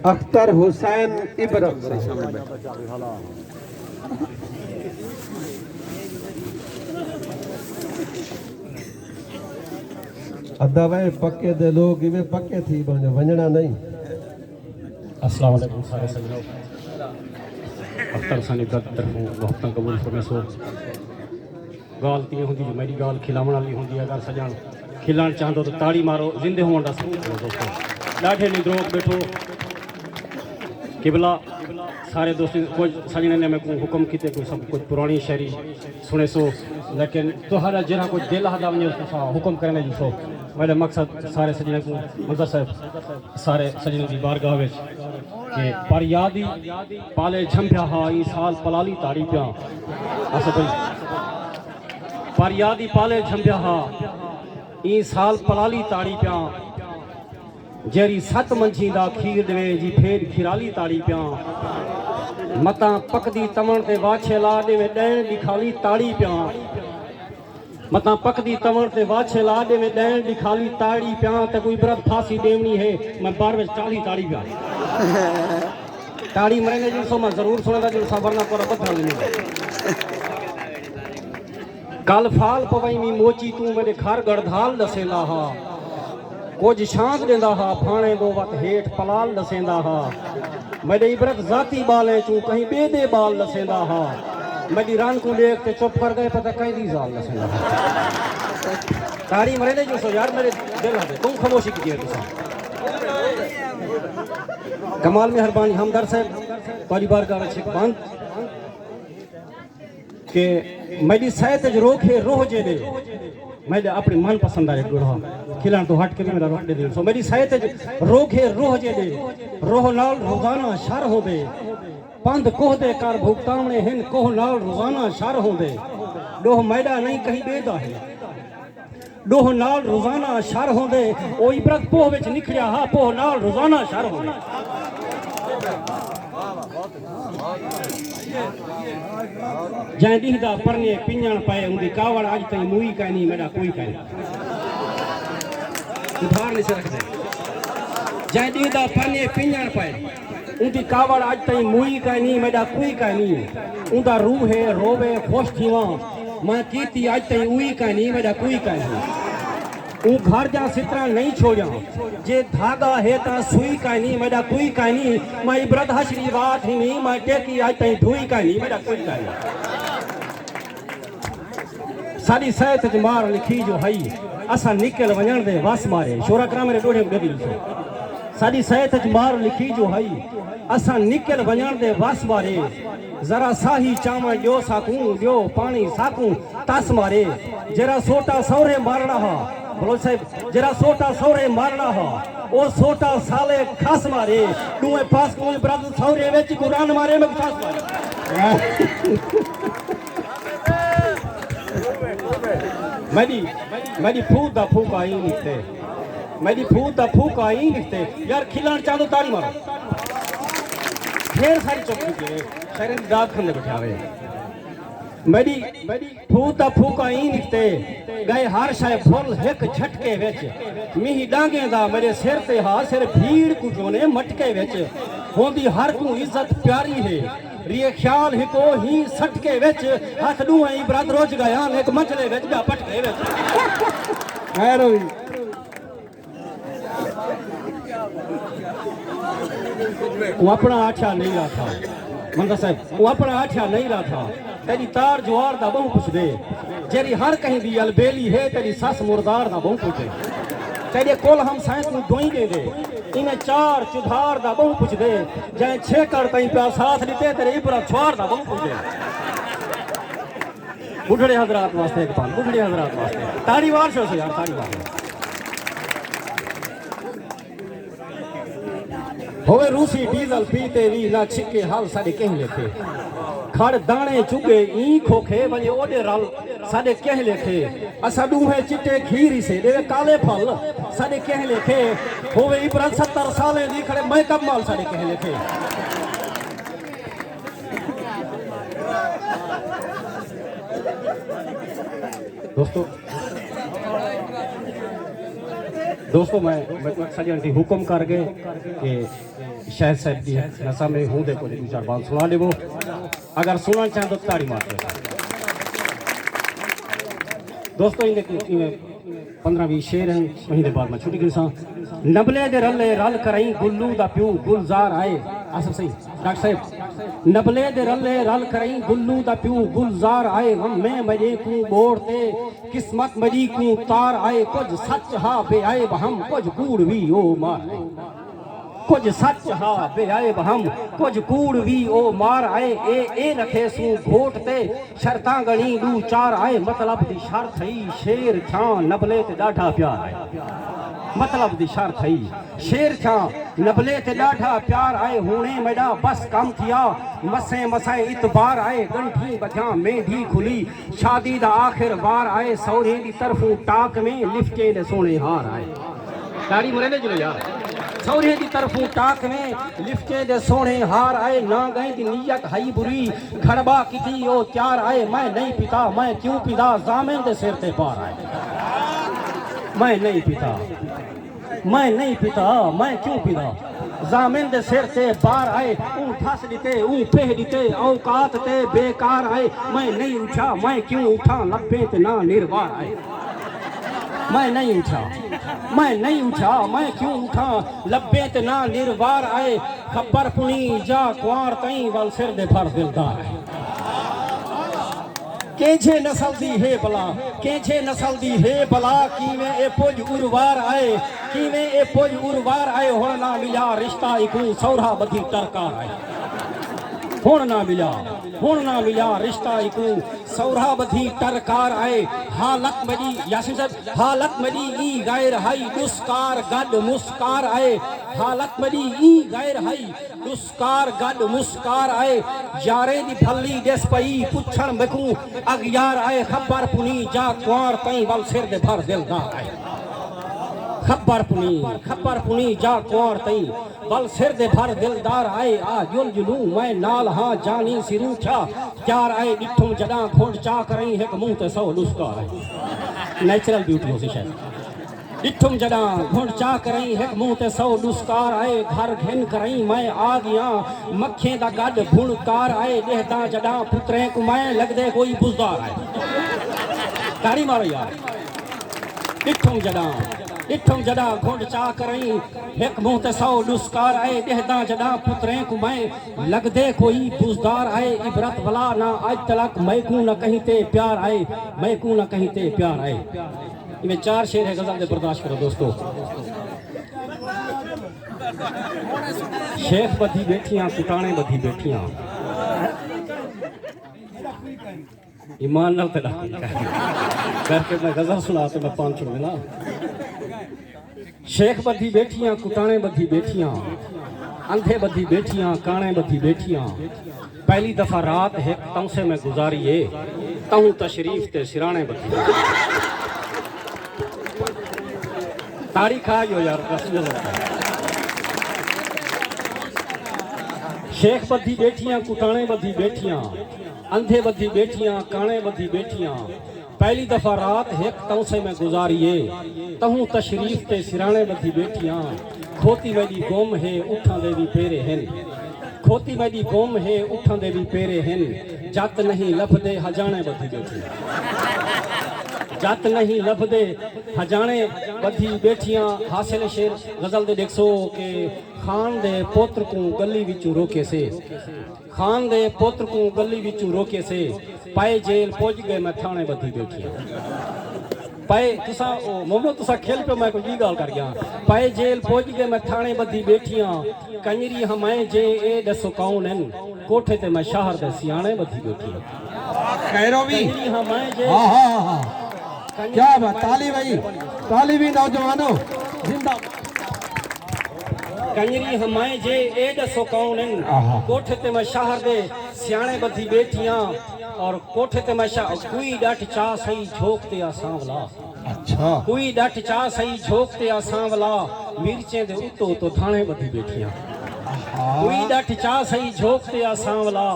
अख्तर हुसैन इब्राहिम अदावे पक्के दे लोग इवे पक्के थी वंजना नहीं। अस्सलाम वालेकुम सारे सजनों, अख्तर सानी तरफों बहुत कबूल फरमे सो गाल तीअं हूंदी जो मेरी गाल खिलावण वाली हूंदी। अगर सजण खिलण चाहंदो तो ताड़ी मारो, ज़िंदे हुअण दा सबूत ॾियो दोस्तों। ॾाढे निद्रोक बैठो किबला सारे दोस्तों कुछ सजने ने मैं को हुक्म किते कोई सब कुछ पुरानी शायरी सुने सो, लेकिन तुहारा जरा कुछ दिल हदा वञे सा हुक्म करने जो सो मेरा मकसद सारे सजने को मंजर साहब सारे सजनों की बारगाह विच के पर यादी पाले झंपिया हा ई साल पलाली ताड़ी पिया अस भाई पर यादी पाले झंपिया हा ई साल पलाली ताड़ी पिया जेरी सत मंझी दा खीर दे जी फेर खिराली ताड़ी पिया मता पकदी तवण ते वाछे ला दे में ॾैण दी खाली ताड़ी पिया मता पकदी तवण ते वाछे ला दे में ॾैण दी खाली ताड़ी पिया ते कोई ब्रत फांसी देवनी है मैं बार में 40 ताड़ी पिया ताड़ी मरेंगे जिसो मैं जरूर सुनेगा जो वरना पर बता लेने कल फाल पवई मी मोची तू मेरे घर गड़धाल दसेला हा कुछ शांत देंदा हा फाणे दो वत हेठ पलाल दसेंदा हा मेरे इबरत जाती बाले तू कहीं बेदे बाल दसेंदा हा मेरी रान को देख के चुप कर गए पता कहीं दी जाल दसेंदा हा ताड़ी मरे ने जो सो यार मेरे दिल है तुम खामोशी कीजिए तुसा कमाल मेहरबानी हमदर साहब पहली बार का अच्छे बंद के मेरी सहत रोके रोह जे दे मैं अपने मन पसंद आए गुड़ा खिलान तो हट के भी मेरा रोक दे दे सो मेरी सहत रोके रोह जे दे रोह नाल रोजाना शर हो दे पंध कोह दे कर भुगतावने हिन कोह नाल रोजाना शर हो दे डोह मैदा नहीं कहीं बेदा है डोह नाल रोजाना शर हो दे ओ इबरत पोह विच निखड़िया हा पोह नाल रोजाना शर हो दे जै दीहदा परने पिंजण पाए उनकी कावड़ आज तई मुई कहनी मेरा कोई कहनी उधार नहीं से रखते जै दीहदा परने पिंजण पाए उनकी कावड़ आज तई मुई कहनी मेरा कोई कहनी उनका रूह है रोवे खुश थीवा मैं कीती आज तई उई कहनी मेरा कोई कहनी ऊ घर जा सितरा नहीं छोड़ा जे धागा है ता सुई कहनी मेरा कोई कहनी मैं इबरत हशरी बात ही नहीं मैं टेकी आज तई धुई कहनी मेरा कोई कहनी साडी सहत च मार लिखी जो हई असा निकल वजण दे वस मारे शोरा करा मेरे डोडे दे दी साडी सहत च मार लिखी जो हई असा निकल वजण दे वस मारे जरा साही चावा जो साकू जो पानी साकू तस मारे जरा सोटा सौरे मारना हा बोलो साहब जरा सोटा सौरे मारना हा ओ सोटा साले खास मारे दुए पास कोई ब्रदर सौरे विच कुरान मारे में खास मारे मेरी फूट दा फूक आई निकते मेरी फूट दा फूक आई निकते यार खिलान चाहो ताड़ी मारो ढेर सारी चुप कीजिए शहर की दाद खंदे बिठावे मेरी फूट दा फूक आई निकते गए हर शाय फुल एक झटके विच मीही डांगे दा मेरे सिर ते हा सिर भीड़ को जोने मटके विच होंदी हर को इज्जत प्यारी है रिए ख्याल हिको ही सटके विच हाथ दुए इबरत रोज गया एक मंचले विच बा पटके विच खैर हुई वो अपना आठा नहीं रहा था मंदा साहब वो अपना आठा नहीं रहा था तेरी तार जुआर दा बहु पुछ दे जेरी हर कहीं दी अलबेली है तेरी सस मुर्दार दा बहु पूछे तेरे कोल हम साइंस को दोई दे दे इन्हें चार चुधार दा बहु पूछ दे जै छे कर तई प्या साथ दिते तेरे इबरा छवार दा बहु पूछे बुढ़ड़े हजरात वास्ते एक पान बुढ़ड़े हजरात वास्ते ताड़ी वार से यार ताड़ी वार होवे रूसी डीजल पीते भी ना छिके हाल साडे कह लेखे खड़ दाने चुगे ई खोखे वने ओडे रल साडे कह लेखे असा दूहे चिट्टे खीर से देवे काले फल साडे कह लेखे होवे इबरत 70 साले दी खड़े मैं कमाल साडे कह लेखे दोस्तों दोस्तों मैं सॼण हुक्म कर गए कि शाहिद साहब की नशा में हूँ देखो 2-4 बात सुना देवो अगर सुनना चाहें तो ताड़ी मार दो दोस्तों इनके 15-20 शेर हैं महीने बाद में छुट्टी गिनसा नबले दे रले रल करई गुल्लू दा प्यू गुलजार आए आसफ सही डॉक्टर साहब नबले दे रले रल करई गुल्लू दा प्यू गुलजार आए हम में मजे को बोड़ते किस्मत मजी को तार आए कुछ सच हा बे आए हम कुछ कूड़ भी ओ मार कुछ सच हा बे आए हम कुछ कूड़ भी ओ मार आए ए रखे सू घोटते शर्तां गणी 2-4 आए मतलब दी शर्त थई शेर छा नबले ते डाढा प्यार आए मतलब दी शर्त थई शेर छा नबले ते डाढा प्यार आए हुणे मेडा बस कम थिया मसे मसाए इतबार आए गंठी बजा मेंढी खुली शादी दा आखिर बार आए सौरे दी तरफों टाक में लिफ्टे दे सोने हार आए दाढ़ी मुरे ले चलो यार सौरे की तरफों टाक में लिफ्टे दे सोने हार आए ना गई दी नीयत हई बुरी खड़बा किती ओ चार आए मैं नहीं पिता मैं क्यों पिता जामिन दे सिर ते पार आए मैं नहीं पिता मैं नहीं पिता मैं क्यों पिता जामिन दे सिर ते बार आए ऊ फस दिते ऊ पेह दिते औकात ते बेकार आए मैं नहीं उठा मैं क्यों उठा लब्बे ते ना निर्वार आए मैं नहीं उठा मैं नहीं उठा मैं क्यों उठा लब्बे ते ना निर्वार आए खबर पुनी जा कुआर तई वल सिर दे भर दिलदार है केछे नस्ल दी है भला केछे नस्ल दी है भला कीवे ए पुज उरवार आए कीवे ए पुज उरवार आए हुण ना मिला रिश्ता इकू सौरा बधी टरकार आए हुण ना मिला रिश्ता इकू सौरा बधी टरकार आए हालत मजी यासिन साहब हालत मजी ई गैर हई दुस्कार गड मुस्कार आए हालत मजी ई गैर हई दुस्कार गड मुस्कार आए यारे दी भल्ली देस पई पुछण मकू अगयार आए खबर पुनी जा कुआर तई वल सिर दे भर दिलदार आए खबर पुनी जा कुआर तई बल सिर दे भर दिलदार आए आ जुलू मैं नाल हाँ जानी सिरू छा चार आए डिठुम जदा खोंड चा करई एक मुंह ते 100 लुस्कार आए नेचुरल ब्यूटी होसी शायद डिठुम जदा खोंड चा करई एक मुंह ते 100 लुस्कार आए घर घिन करई मैं आ गया मक्खे दा गड भुणकार आए देहदा जदा पुत्रे को मैं लगदे कोई बुजदार आए ताड़ी मारो यार डिठुम जदा घोंड चा करई एक मुंह ते 100 लुस्कार आए देहदा जदा पुत्रे को मैं लगदे कोई बुजदार आए इबरत वाला ना आज तलक मैकू न कहीं ते प्यार आए मैकू न कहीं ते प्यार आए इनमें 4 शेर है गजल दे बर्दाश्त करो दोस्तों शेख बधी बैठियां कुटाने बधी बैठियां ईमान नाल ते करके मैं गजल सुना तो मैं 5 छोड़ देना शेख बधी बैठियां कुटाने बधी बैठियां अंधे बधी बैठियां काने बधी बैठियां पहली दफा रात है तऊ से मैं गुजारिए तऊ तशरीफ ते सिराने बधी तारीख आयो यार शेख बधी बैठियां कुटाने बधी बैठियां अंधे बधी बैठियां काने बधी बैठियां पहली दफा रात है तऊ से मैं गुजारिए तहू तशरीफ ते सिराने बधी बैठियां खोती मेरी गुम है उठां दे भी पेरे हैं खोती मेरी गुम है उठां दे भी पेरे हैं जत नहीं लभदे हजाने बधी बैठियां जत नहीं लभदे हजाने बधी बैठियां हासिल शेर गजल दे देखो के खान दे पुत्र को गली विचों रोके से खान दे पुत्र को गली विचों रोके से पाए जेल पहुंच गए मैं थाने बधी बैठियां पाए तुसा मोमो तुसा खेल पे मैं कोई गाल कर गया पाए जेल पहुंच गए मैं थाने बधी बैठियां कंजरी हमाए जे ए दसो कौन हैं कोठे ते मैं शहर दे सियाने बधी बैठियां खैरो भी कंजरी हमाए जे हां क्या बात ताली भाई ताली भी नौजवानों जिंदा कंजरी हमाए जे ए दसो कौन हैं कोठे ते मैं शहर दे सियाने बधी बैठियां और कोठे ते मैं कोई डट चा सही झोंकते आसावला अच्छा कोई डट चा सही झोंकते आसावला मिर्चे दे उतो तो थाने बधी बैठियां कोई डट चा सही झोंकते आसावला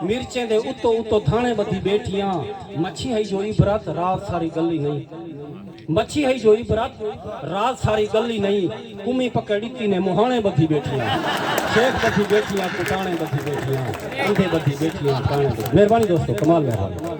मिर्चे दे उतो थाने बधी बैठियां मच्छी है जो इबरत रात सारी गली नहीं मच्छी है जोई बरात रात सारी गली नहीं कुमी पकड़ी ती ने मुहाने बधी बैठियां शेख बधी बैठियां कुटाने बधी बैठियां अंधे बधी बैठियां काने। मेहरबानी दोस्तों, कमाल मेहरबानी।